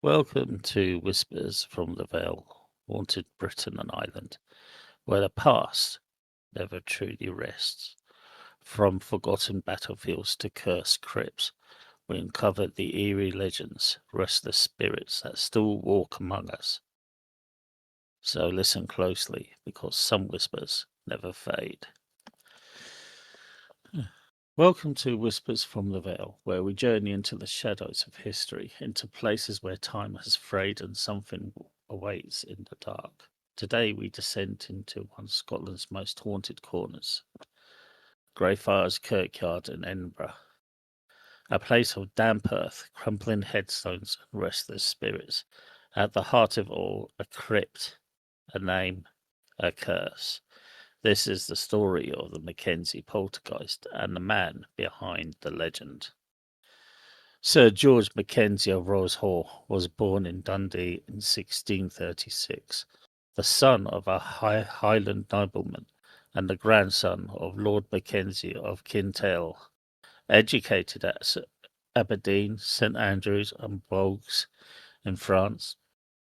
Welcome to Whispers from the Vale, haunted Britain and Ireland, where the past never truly rests. From forgotten battlefields to cursed crypts, we uncover the eerie legends, restless spirits that still walk among us. So listen closely, because some whispers never fade. Welcome to Whispers from the Vale, where we journey into the shadows of history, into places where time has frayed and something awaits in the dark. Today we descend into one of Scotland's most haunted corners, Greyfriars Kirkyard in Edinburgh, a place of damp earth, crumbling headstones, and restless spirits. At the heart of all, a crypt, a name, a curse. This is the story of the Mackenzie poltergeist and the man behind the legend. Sir George Mackanzie of Rose Hall was born in Dundee in 1636, the son of a Highland nobleman and the grandson of Lord Mackenzie of Kintail. Educated at Aberdeen, St Andrews, and Bourges in France,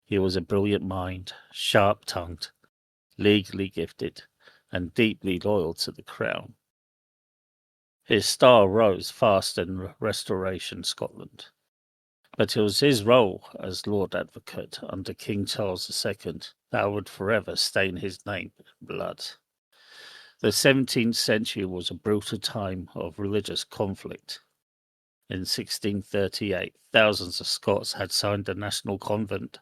he was a brilliant mind, sharp-tongued, legally gifted, and deeply loyal to the crown. His star rose fast in Restoration Scotland, but it was his role as Lord Advocate under King Charles II that would forever stain his name in blood. The 17th century was a brutal time of religious conflict. In 1638, thousands of Scots had signed a national convent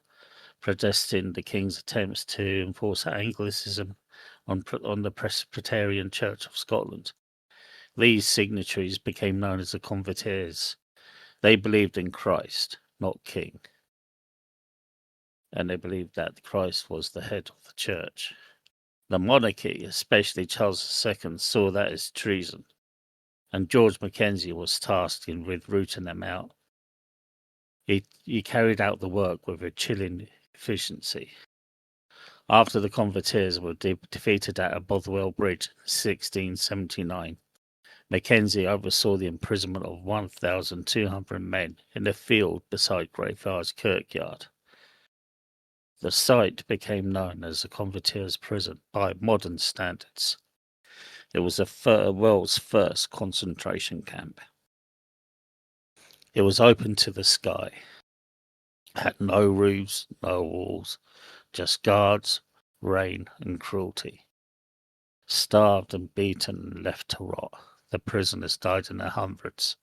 protesting the king's attempts to enforce Anglicanism on the Presbyterian Church of Scotland. These signatories became known as the Convertites. They believed in Christ, not king, and they believed that Christ was the head of the church. The monarchy, especially Charles II, saw that as treason, and George Mackenzie was tasked with rooting them out. He carried out the work with a chilling efficiency. After the Convertites were defeated at Bothwell Bridge in 1679, Mackenzie oversaw the imprisonment of 1,200 men in a field beside Greyfriars Kirkyard. The site became known as the Convertites' Prison by modern standards. It was the world's first concentration camp. It was open to the sky, had no roofs, no walls, just guards, rain, and cruelty. Starved and beaten and left to rot, the prisoners died in their hundreds.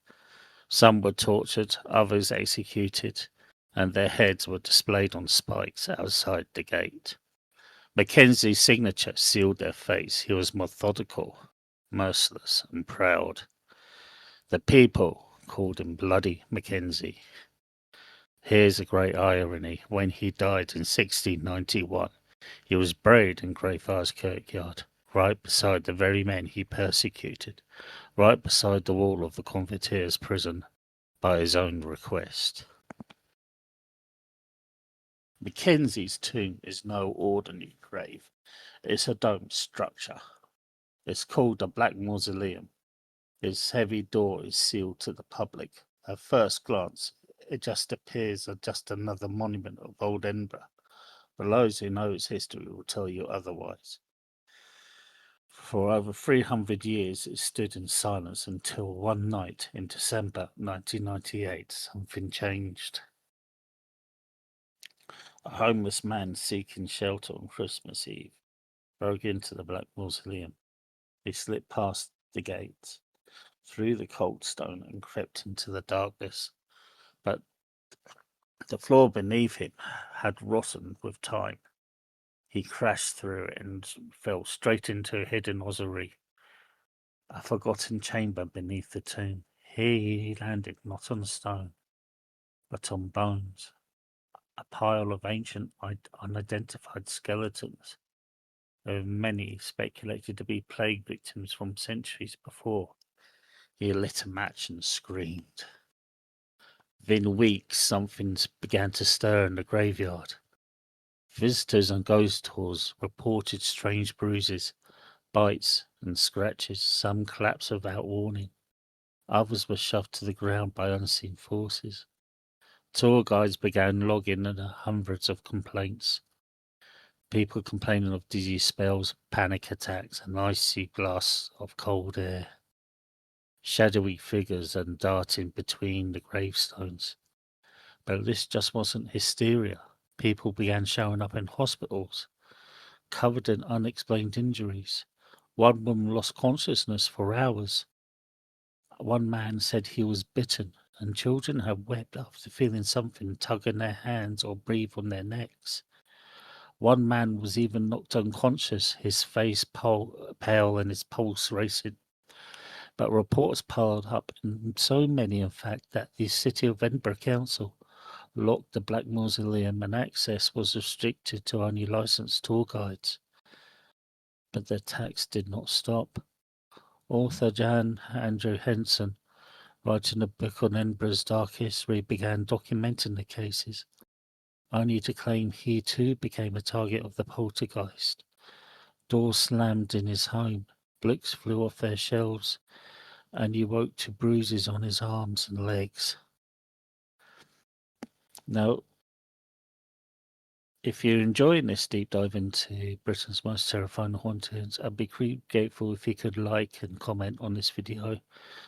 Some were tortured, others executed, and their heads were displayed on spikes outside the gate. Mackenzie's signature sealed their fates. He was methodical, merciless, and proud. The people called him Bloody Mackenzie. Here's a great irony. When he died in 1691, he was buried in Greyfriars Kirkyard, right beside the very men he persecuted, right beside the wall of the Convertites' prison, by his own request. Mackenzie's tomb is no ordinary grave. It's a domed structure. It's called the Black Mausoleum. Its heavy door is sealed to the public. At first glance, it just appears as just another monument of old Edinburgh. But those who know its history will tell you otherwise. For over 300 years, it stood in silence until one night in December 1998, something changed. A homeless man seeking shelter on Christmas Eve broke into the Black Mausoleum. He slipped past the gates, through the cold stone, and crept into the darkness. But the floor beneath him had rotted with time. He crashed through it and fell straight into a hidden ossuary, a forgotten chamber beneath the tomb. Here he landed not on stone, but on bones, a pile of ancient, unidentified skeletons. Many speculated to be plague victims from centuries before. He lit a match and screamed. Within weeks, something began to stir in the graveyard. Visitors and ghost tours reported strange bruises, bites, and scratches. Some collapsed without warning. Others were shoved to the ground by unseen forces. Tour guides began logging in hundreds of complaints. People complaining of dizzy spells, panic attacks, and icy blasts of cold air. Shadowy figures and darting between the gravestones. But this just wasn't hysteria. People began showing up in hospitals, covered in unexplained injuries. One woman lost consciousness for hours. One man said he was bitten, and children had wept after feeling something tug in their hands or breathe on their necks. One man was even knocked unconscious, his face pale and his pulse racing. But reports piled up, and so many, in fact, that the City of Edinburgh Council locked the Black Mausoleum and access was restricted to only licensed tour guides. But the attacks did not stop. Author Jan Andrew Henson, writing a book on Edinburgh's dark history, began documenting the cases, only to claim he too became a target of the poltergeist. Doors slammed in his home, books flew off their shelves, and he woke to bruises on his arms and legs. Now, if you're enjoying this deep dive into Britain's most terrifying hauntings, I'd be grateful if you could like and comment on this video.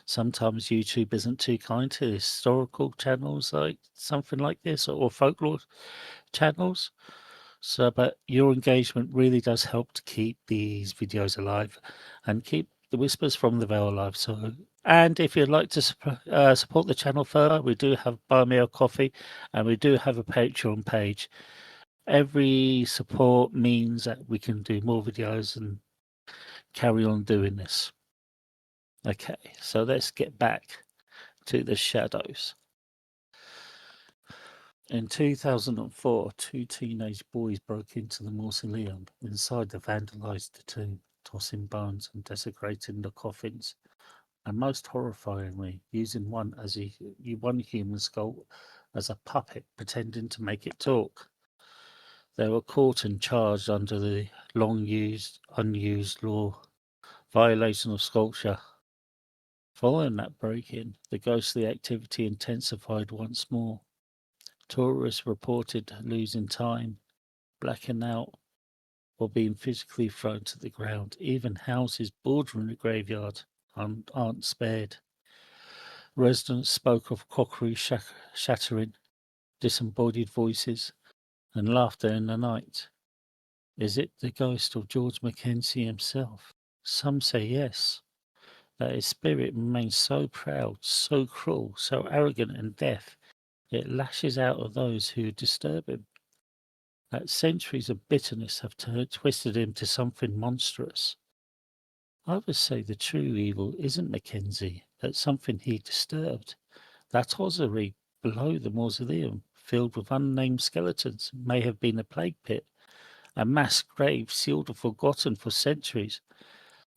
Sometimes YouTube isn't too kind to historical channels like something like this or folklore channels. So, but your engagement really does help to keep these videos alive and keep the Whispers from the Vale alive. So, and if you'd like to support the channel further, we do have Buy Me a Coffee and we do have a Patreon page. Every support means that we can do more videos and carry on doing this. Okay, so let's get back to the shadows. In 2004, two teenage boys broke into the mausoleum. Inside, they vandalized the tomb, tossing bones and desecrating the coffins, and most horrifyingly, using one human skull as a puppet, pretending to make it talk. They were caught and charged under the unused law, violation of sculpture. Following that break-in, the ghostly activity intensified once more. Tourists reported losing time, blacking out, or being physically thrown to the ground. Even houses bordering the graveyard aren't spared. Residents spoke of crockery shattering, disembodied voices, and laughter in the night. Is it the ghost of George Mackenzie himself? Some say yes, that his spirit remains so proud, so cruel, so arrogant and deaf, it lashes out at those who disturb him. That centuries of bitterness have twisted him to something monstrous. I would say the true evil isn't Mackenzie, but something he disturbed. That ossuary below the mausoleum, filled with unnamed skeletons, may have been a plague pit, a mass grave sealed and forgotten for centuries.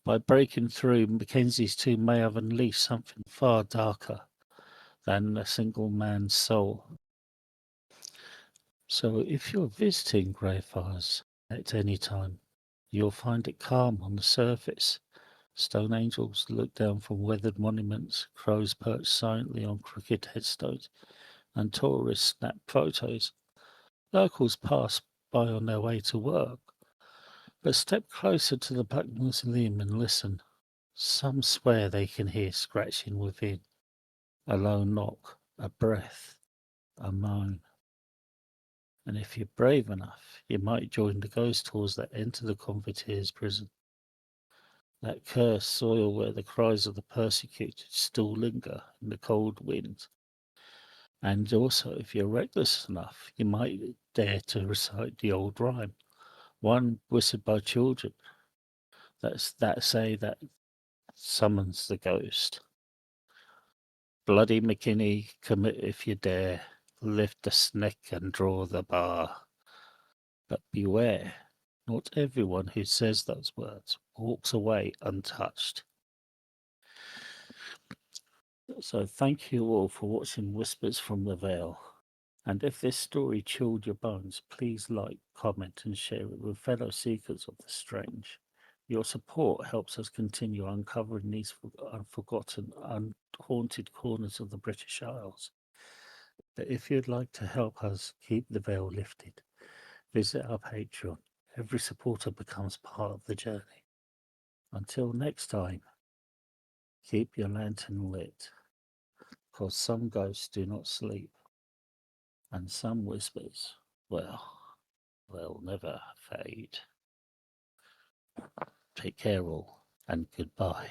By breaking through, Mackenzie's tomb may have unleashed something far darker than a single man's soul. So if you're visiting Greyfriars at any time, you'll find it calm on the surface. Stone angels look down from weathered monuments, crows perch silently on crooked headstones, and tourists snap photos. Locals pass by on their way to work, but step closer to the Black Mausoleum and listen. Some swear they can hear scratching within, a low knock, a breath, a moan. And if you're brave enough, you might join the ghost tours that enter the convicts' prison. That cursed soil where the cries of the persecuted still linger in the cold wind. And also, if you're reckless enough, you might dare to recite the old rhyme, one whispered by children, that say that summons the ghost. Bloody McKinney, commit if you dare, lift the snake and draw the bar. But beware, not everyone who says those words walks away untouched. So thank you all for watching Whispers from the Vale. And if this story chilled your bones, please like, comment and share it with fellow seekers of the strange. Your support helps us continue uncovering these unforgotten, unhaunted corners of the British Isles. But if you'd like to help us keep the veil lifted, visit our Patreon. Every supporter becomes part of the journey. Until next time, keep your lantern lit, because some ghosts do not sleep, and some whispers, well, they'll never fade. Take care all, and goodbye.